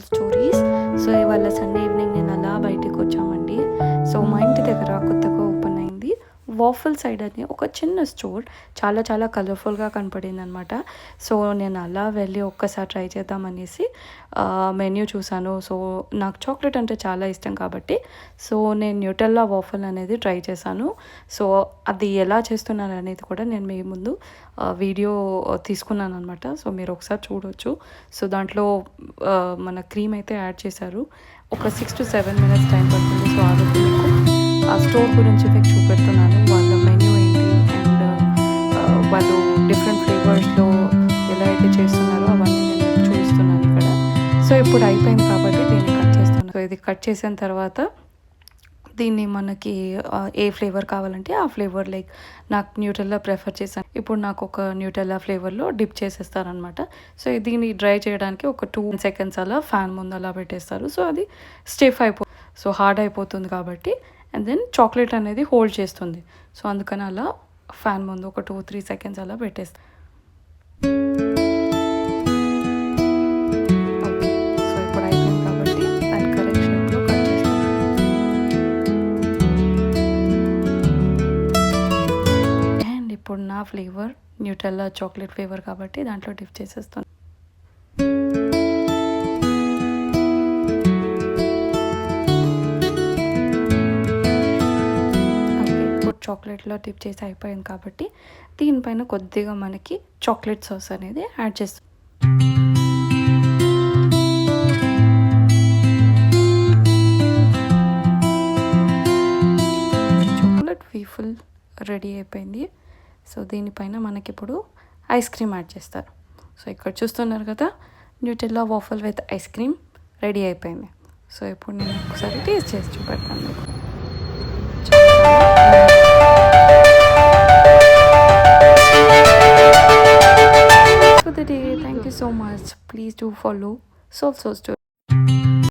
Stories. So ఇవాళ Sunday evening నేను అలా బయటికి వచ్చామండి. సో మా ఇంటి దగ్గర కొత్తగా ఓపెన్ అయింది వాఫల్ సైడ్ అని ఒక చిన్న స్టోర్. చాలా చాలా కలర్ఫుల్గా కనపడింది అనమాట. సో నేను అలా వెళ్ళి ఒక్కసారి ట్రై చేద్దాం అనేసి మెన్యూ చూసాను. సో నాకు చాక్లెట్ అంటే చాలా ఇష్టం కాబట్టి సో నేను న్యూటెల్లా వాఫల్ అనేది ట్రై చేశాను. సో అది ఎలా చేస్తున్నాను అనేది కూడా నేను మీ ముందు వీడియో తీసుకున్నాను అనమాట. సో మీరు ఒకసారి చూడవచ్చు. సో దాంట్లో మన క్రీమ్ అయితే యాడ్ చేశారు. ఒక 6 to 7 minutes టైం పడుతుంది. సో ఆ రోజు మీకు ఆ స్టోర్ గురించి మీకు చూపెడుతున్నాను. వాళ్ళ మెన్యూ ఏంటి అండ్ వాళ్ళు డిఫరెంట్ ఫ్లేవర్స్లో ఎలా అయితే చేస్తున్నారో అవన్నీ నేను మీకు చూపిస్తున్నాను ఇక్కడ. సో ఇప్పుడు అయిపోయింది కాబట్టి దీన్ని కట్ చేస్తున్నాను. సో ఇది కట్ చేసిన తర్వాత దీన్ని మనకి ఏ ఫ్లేవర్ కావాలంటే ఆ ఫ్లేవర్, లైక్ నాకు న్యూటెల్లా ప్రిఫర్ చేశాను. ఇప్పుడు నాకు ఒక న్యూటెల్లా ఫ్లేవర్లో డిప్ చేసేస్తారనమాట. సో దీన్ని డ్రై చేయడానికి ఒక 2 seconds అలా ఫ్యాన్ ముందు అలా పెట్టేస్తారు. సో అది స్టిఫ్ సో హార్డ్ అయిపోతుంది కాబట్టి అండ్ దెన్ చాక్లెట్ అనేది హోల్డ్ చేస్తుంది. సో అందుకని అలా ఫ్యాన్ ముందు ఒక 2-3 seconds అలా పెట్టేస్తాను. ఇప్పుడు నా ఫ్లేవర్ న్యూటెల్లా చాక్లెట్ ఫ్లేవర్ కాబట్టి దాంట్లో డిప్ చేసేస్తాను. ఓకే, ఇప్పుడు చాక్లెట్లో డిప్ చేసి అయిపోయింది కాబట్టి దీనిపైన కొద్దిగా మనకి చాక్లెట్ సాస్ అనేది యాడ్ చేస్తాం. చాక్లెట్ వీఫుల్ రెడీ అయిపోయింది. సో దీనిపైన మనకి ఇప్పుడు ఐస్ క్రీమ్ యాడ్ చేస్తారు. సో ఇక్కడ చూస్తున్నారు కదా, Nutella waffle with ice cream ready అయిపోయింది. సో ఇప్పుడు నేను ఒకసారి టేస్ట్ చేసి చూపెడతాను మీకు. For the day, thank you so much. Please do follow Soul Soul Story.